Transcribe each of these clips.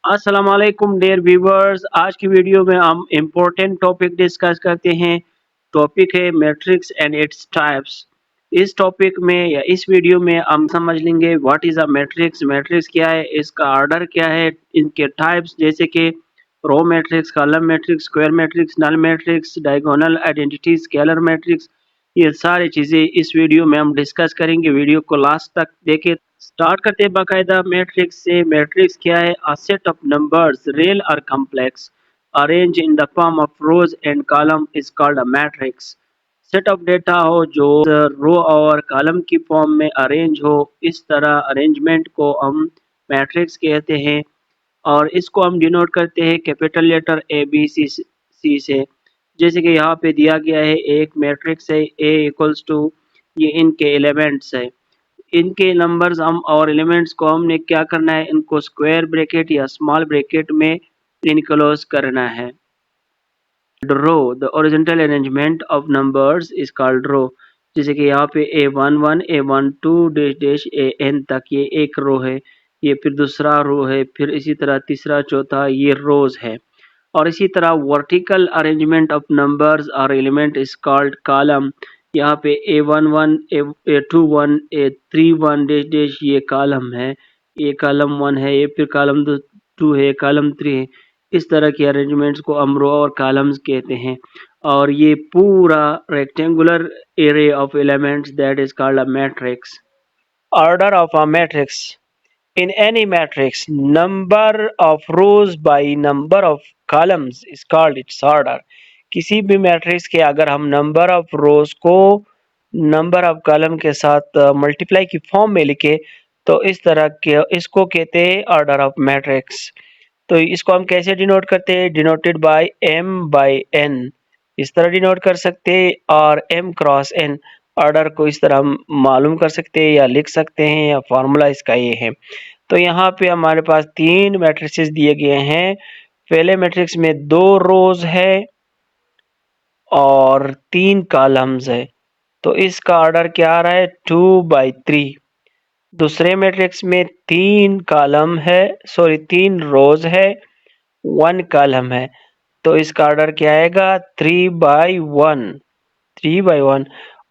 अस्सलाम वालेकुम dear viewers. आज की वीडियो में हम इम्पोर्टेंट टॉपिक डिस्कस करते हैं। टॉपिक है मैट्रिक्स एंड इट्स टाइप्स। इस टॉपिक में या इस वीडियो में हम समझ लेंगे what is a matrix, matrix क्या है, इसका ऑर्डर क्या है, इनके टाइप्स जैसे कि row matrix, column matrix, square matrix, null matrix, diagonal identity, scalar matrix. ये सारी चीज़ें इस वीडियो में हम डिस्कस करेंगे। वीडियो को लास्ट तक देखें। स्टार्ट करते हैं बाकायदा मैट्रिक्स से। मैट्रिक्स क्या है? A set of numbers real और complex arrange in the form of rows and column is called a matrix. Set of data हो जो रो और कॉलम की फॉर्म में अरेंज हो, इस तरह अरेंजमेंट को हम मैट्रिक्स कहते हैं। और इसको हम डिनोट करते हैं capital letter A B C से। जैसे कि यहाँ पे दिया गया है एक मैट्रिक्स है ए इक्वल्स टू, ये इनके एलिमेंट्स है। इनके नंबर्स हम और एलिमेंट्स को हमने क्या करना है, इनको स्क्वायर ब्रैकेट या स्मॉल ब्रैकेट में इनक्लोज करना है। Row the horizontal arrangement of numbers is called row. जैसे कि यहाँ पे A11 A12 dash dash AN तक ये एक रो है, ये फिर दूसरा रो है, फिर इसी तरह तीसरा चौथा ये रोज है। और इसी तरह वर्टिकल अरेंजमेंट ऑफ नंबर्स और एलिमेंट इज कॉल्ड कॉलम। यहाँ पे A11 A21 A31 dash dash ये कॉलम है, ये कॉलम 1 है, ये फिर कॉलम 2 है, कॉलम 3 है। इस तरह के अरेंजमेंट्स को हम रो और कॉलम्स कहते हैं। और ये पूरा rectangular array of elements that is called a matrix. Order of a matrix. In any matrix, number of rows by number of columns is called its order. किसी भी मैट्रिक्स के अगर हम नंबर ऑफ रोज को नंबर ऑफ कॉलम के साथ multiply की form में लिखे तो इस तरह के इसको कहते हैं ऑर्डर ऑफ मैट्रिक्स। तो इसको हम कैसे डिनोट करते हैं? Denoted by m by n। इस तरह डिनोट कर सकते हैं। और m क्रॉस n ऑर्डर को इस तरह हम मालूम कर सकते हैं या लिख सकते हैं, या फार्मूला इसका ये है। तो यहाँ पे हमारे पास तीन मैट्रिसेस दिए गए हैं। पहले मैट्रिक्स में 2 रोज है और 3 कॉलम्स है, तो इसका ऑर्डर क्या आ रहा है? 2/3। दूसरे मैट्रिक्स में 3 कॉलम है, सॉरी 3 रोज है, 1 कॉलम है, तो इसका ऑर्डर क्या आएगा? 3/1। 3/1।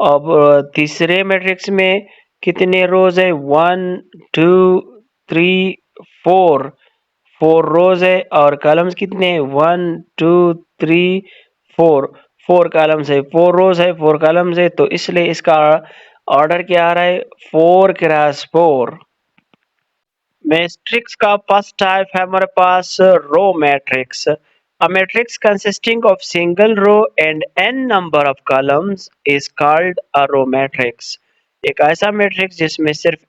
अब तीसरे मैट्रिक्स में कितने रोज है? 1 2 3 4। 4 रोज है और कॉलम्स कितने? 1 2 3 4। 4 कॉलम्स है, 4 रोज है, 4 कॉलम्स है, तो इसलिए इसका ऑर्डर क्या आ रहा है? 4 क्रॉस 4। मैट्रिक्स का फर्स्ट टाइप है हमारे पास row matrix. A matrix consisting of single row and n number of columns is called a row matrix. एक ऐसा मैट्रिक्स जिसमें सिर्फ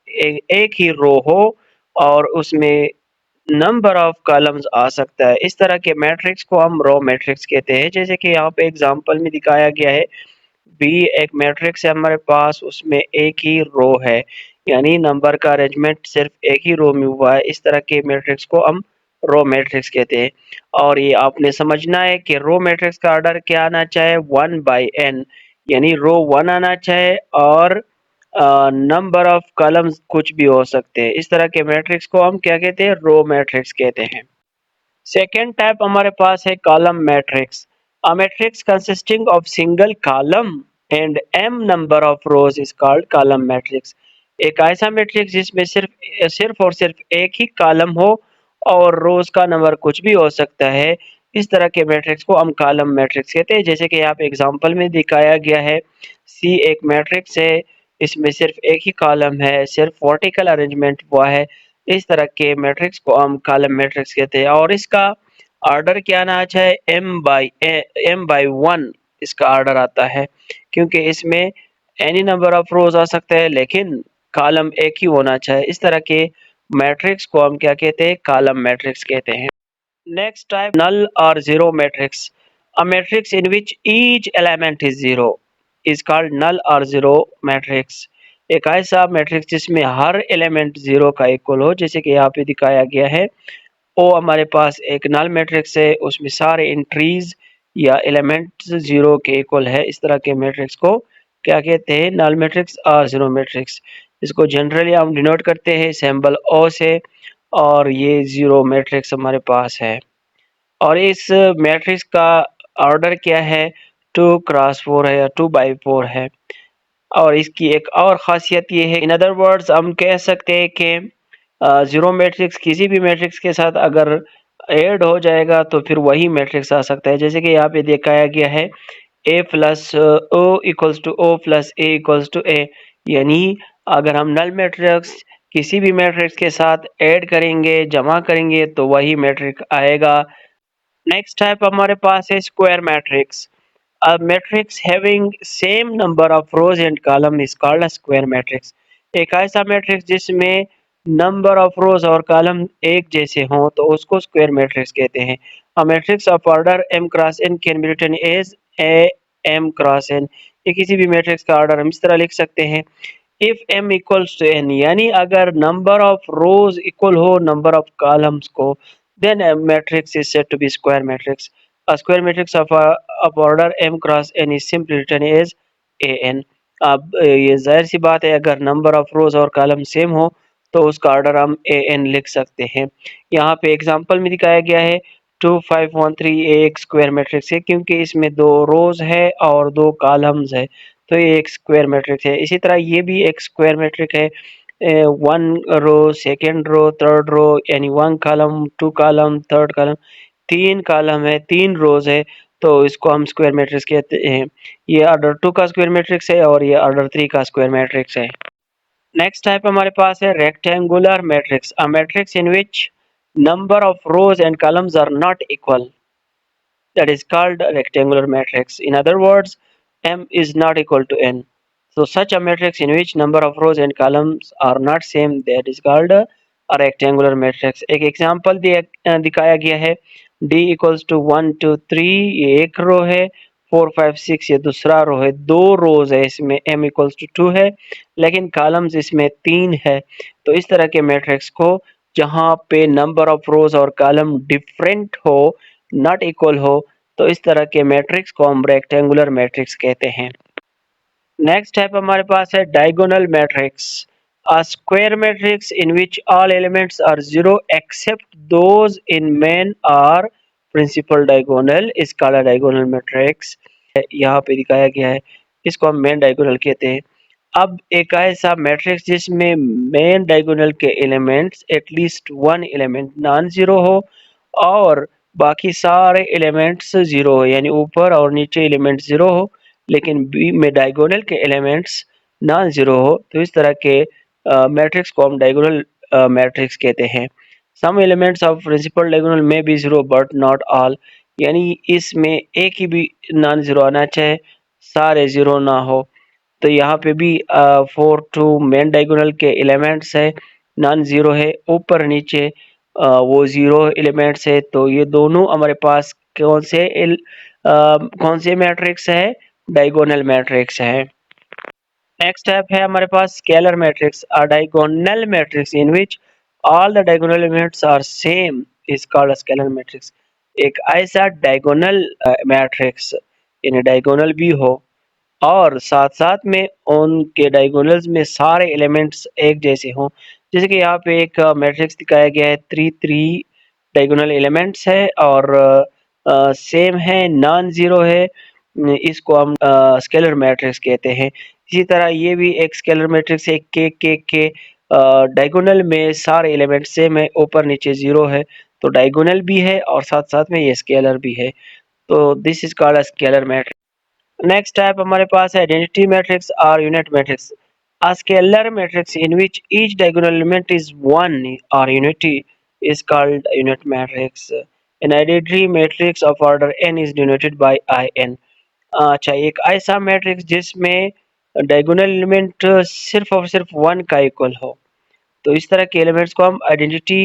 एक ही रो हो और उसमें नंबर ऑफ कॉलम्स आ सकता है, इस तरह के मैट्रिक्स को हम रो मैट्रिक्स कहते हैं। जैसे कि यहाँ पे एग्जांपल में दिखाया गया है, बी एक मैट्रिक्स है हमारे पास, उसमें एक ही रो है, यानी नंबर का अरेंजमेंट सिर्फ एक ही रो में हुआ है। इस तरह के मैट्रिक्स को हम रो मैट्रिक्स कहते हैं। और ये आपने समझना है कि रो मैट्रिक्स का ऑर्डर क्या आना चाहिए? 1/n, यानी रो 1 आना चाहिए और नंबर ऑफ कॉलम्स कुछ भी हो सकते हैं। इस तरह के मैट्रिक्स को हम क्या कहते हैं? रो मैट्रिक्स कहते हैं। सेकेंड टाइप हमारे पास है column matrix. A matrix consisting of single column and m number of rows is called column matrix. एक ऐसा मैट्रिक्स जिसमें सिर्फ और सिर्फ एक ही कॉलम हो और रोज का नंबर कुछ भी हो सकता है, इस तरह के मैट्रिक्स को हम कॉलम मैट्रिक्स कहते हैं। जैसे कि यहाँ पे एग्जांपल में दिखाया गया है, सी एक मैट्रिक्स है, इसमें सिर्फ एक ही कॉलम है, सिर्फ वर्टिकल अरेंजमेंट हुआ है, इस तरह के मैट्रिक्स को हम कॉलम मैट्रिक्स कहते हैं। और इसका ऑर्डर क्या आना चाहिए? m/1 इसका ऑर्डर आता है, क्योंकि इसमें एनी नंबर ऑफ रोज आ सकता है लेकिन कॉलम एक ही होना चाहिए। इस तरह के मैट्रिक्स को हम क्या कहते हैं? कॉलम मैट्रिक्स कहते हैं। नेक्स्ट टाइप नल और zero matrix. A matrix in which each element is zero is called null और जीरो मैट्रिक्स। एक ऐसा मैट्रिक्स जिसमें हर एलिमेंट जीरो का इक्वल हो, जैसे कि यहाँ पे दिखाया गया है। ओ हमारे पास एक नल मैट्रिक्स है, उसमें सारे एंट्रीज या एलिमेंट्स जीरो के इक्वल है। इस तरह के मैट्रिक्स को क्या कहते हैं? नल मैट्रिक्स और जीरो मैट्रिक्स। इसको जनरली हम डिनोट करते हैं सिंबल ओ से। और ये 0 मैट्रिक्स हमारे पास है। और इस मैट्रिक्स का ऑर्डर क्या है, 2x4 है या 2x4 है। और इसकी एक और खासियत ये है, इन अदर वर्ड्स हम कह सकते हैं कि 0 मैट्रिक्स किसी भी मैट्रिक्स के साथ अगर ऐड हो जाएगा तो फिर वही मैट्रिक्स आ सकता है। जैसे कि यहाँ पे दिखाया गया है a plus o equals to o plus a equals to a, यानी अगर हम नल मैट्रिक्स किसी भी मैट्रिक्स के साथ ऐड करेंगे, जमा करेंगे तो वही मैट्रिक्स आएगा। नेक्स्ट टाइप हमारे पास है square matrix. A matrix having same number of rows and column is called a square matrix। एक ऐसा मैट्रिक्स जिसमें नंबर ऑफ रोज और कॉलम एक जैसे हों तो उसको स्क्वायर मैट्रिक्स कहते हैं। A matrix of order m cross n can be written as a m cross n। ये किसी भी मैट्रिक्स का ऑर्डर हम इस तरह लिख सकते हैं, if m equals to n, यानी अगर नंबर ऑफ रोज इक्वल हो नंबर ऑफ कॉलम्स को, then a matrix is said to be square matrix। A square matrix of order m cross n is simply written as an। अब ये जाहिर सी बात है, अगर नंबर ऑफ रोज और column same हो तो उसका ऑर्डर हम an लिख सकते हैं। यहाँ पे एग्जांपल में दिखाया गया है 2513 एक स्क्वायर मैट्रिक्स है, क्योंकि इसमें 2 रोज है और 2 कॉलम्स है, तो ये एक स्क्वायर मैट्रिक्स है। इसी तरह ये भी एक स्क्वायर मैट्रिक्स है, 1 रो, सेकेंड रो, थर्ड रो, यानी 1 column, 2 column, third column, 3 column है, 3 रोज है, तो इसको हम स्क्वायर मैट्रिक्स कहते हैं। ये ऑर्डर 2 का स्क्वायर मैट्रिक्स है और ये ऑर्डर 3 का स्क्वायर मैट्रिक्स है। नेक्स्ट टाइप हमारे पास है rectangular matrix. A matrix in which number of rows and columns are not equal, that is called a rectangular matrix। In other words, m is not equal to n। So such a matrix in which number of rows and columns are not same, that is called a rectangular matrix। एक example दिखाया गया है, d equals to 1 2 3, ये एक रो है, 4 5 6 ये दूसरा रो है, 2 रोज है, इसमें m इक्वल्स टू 2 है, लेकिन कॉलम्स इसमें 3 है। तो इस तरह के मैट्रिक्स को जहाँ पे नंबर ऑफ रोज और कॉलम डिफरेंट हो, नॉट इक्वल हो, तो इस तरह के मैट्रिक्स को हम रेक्टेंगुलर मैट्रिक्स कहते हैं। नेक्स्ट टाइप हमारे पास है diagonal matrix. A square matrix in which all elements are zero except those in main or principal diagonal is called a diagonal matrix. यहाँ पे दिखाया गया है, इसको हम मेन डायगोनल कहते हैं। अब एक ऐसा मैट्रिक्स जिसमें मेन डायगोनल के elements at least one element non zero हो और बाकी सारे एलिमेंट्स जीरो हो, यानी ऊपर और नीचे एलिमेंट जीरो हो लेकिन बी में डायगोनल के एलिमेंट्स नॉन जीरो हो, तो इस तरह के मैट्रिक्स को हम डायगोनल मैट्रिक्स कहते हैं। Some elements of principal diagonal में be zero but not all, यानी इसमें एक ही भी नॉन जीरो आना चाहे, सारे जीरो ना हो। तो यहाँ पे भी 4 मेन डायगोनल के एलिमेंट्स है, नॉन जीरो है, ऊपर नीचे वो जीरो एलिमेंट्स है, तो ये दोनों हमारे पास कौन से मैट्रिक्स है, डायगोनल मैट्रिक्स है। नेक्स्ट स्टेप है हमारे पास scalar matrix. A diagonal matrix in which all the diagonal elements are same is called a scalar matrix. एक ऐसा डायगोनल मैट्रिक्स, यानी डायगोनल भी हो और साथ-साथ में उनके डायगोनल्स में सारे एलिमेंट्स एक जैसे हों। जैसे कि यहाँ पे एक मैट्रिक्स दिखाया गया है, 3 डायगोनल एलिमेंट्स है और सेम है, नॉन ज़ीरो है, इसको हम स्केलर मैट्रिक्स कहते हैं। इसी तरह ये भी एक स्केलर मैट्रिक्स है, के डायगोनल में सारे एलिमेंट्स सेम है, ऊपर नीचे ज़ीरो है, तो डायगोनल भी है और साथ-साथ में ये स्केलर भी है। तो this is called a scalar matrix. Next type हमारे पास है आइडेंटिटी मैट्रिक्स और unit matrix. A scalar matrix in which each diagonal element is one or unity is called a unit matrix। An identity matrix of order n is denoted by in। अच्छा, एक ऐसा matrix जिसमें diagonal element सिर्फ और सिर्फ one का equal हो, तो इस तरह के एलिमेंट्स को हम आइडेंटिटी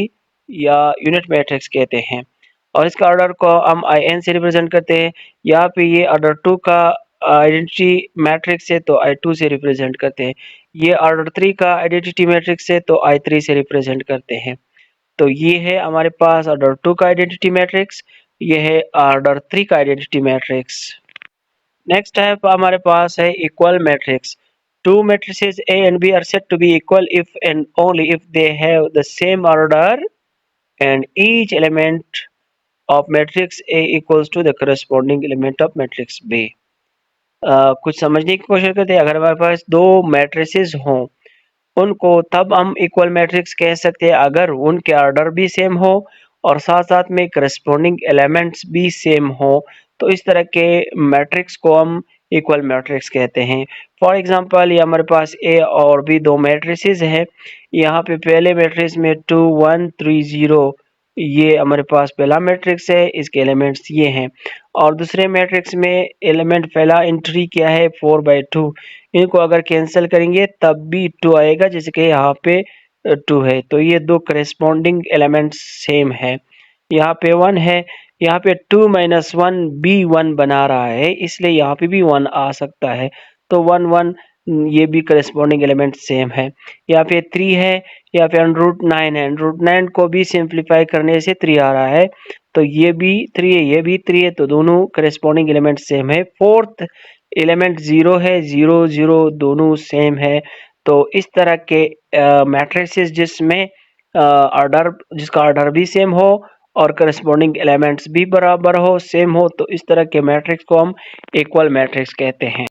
या यूनिट मैट्रिक्स कहते हैं और इसका ऑर्डर को हम आई एन से रिप्रेजेंट करते हैं। यहाँ पे ये ऑर्डर 2 का आइडेंटिटी मैट्रिक्स है तो आई 2 से रिप्रेजेंट करते हैं। ये ऑर्डर 3 का आइडेंटिटी मैट्रिक्स है तो आई 3 से रिप्रेजेंट करते हैं। तो ये है हमारे पास ऑर्डर 2 का आइडेंटिटी मैट्रिक्स, ये है ऑर्डर 3 का आइडेंटिटी मैट्रिक्स। नेक्स्ट टाइप हमारे पास है equal matrix. Two matrices A and B are said to be equal if and only if they have the same order and each element of matrix A equals to the corresponding element of matrix B। कुछ समझने की कोशिश करते हैं। अगर हमारे पास दो matrices हों, उनको तब हम इक्वल मैट्रिक्स कह सकते हैं अगर उनके ऑर्डर भी सेम हो और साथ साथ में करस्पॉन्डिंग एलिमेंट्स भी सेम हो, तो इस तरह के मैट्रिक्स को हम इक्वल मैट्रिक्स कहते हैं। फॉर एग्जांपल ये हमारे पास ए और बी दो मैट्रिसेस हैं। यहाँ पे पहले मैट्रिक्स में 2 1 3 0 ये हमारे पास पहला मैट्रिक्स है, इसके एलिमेंट्स ये हैं। और दूसरे मैट्रिक्स में एलिमेंट पहला एंट्री क्या है 4/2, इनको अगर कैंसिल करेंगे तब भी 2 आएगा, जैसे कि यहाँ पे 2 है। तो ये दो करस्पॉन्डिंग एलिमेंट्स सेम है। यहाँ पे 1 है, यहाँ पे 2 - 1 भी 1 बना रहा है, इसलिए यहाँ पे भी 1 आ सकता है। तो 1 1 ये भी करस्पॉन्डिंग एलिमेंट सेम है। यहाँ पे 3 है, यहाँ पे √9 है, √9 को भी सिंप्लीफाई करने से 3 आ रहा है, तो ये भी 3 है, ये भी 3 है, तो दोनों करस्पॉन्डिंग एलिमेंट सेम है। फोर्थ एलिमेंट 0 है, 0 0 दोनों सेम है। तो इस तरह के मैट्रिसेस जिसमें जिसका ऑर्डर भी सेम हो और करस्पॉन्डिंग एलिमेंट्स भी बराबर हो, सेम हो, तो इस तरह के मैट्रिक्स को हम इक्वल मैट्रिक्स कहते हैं।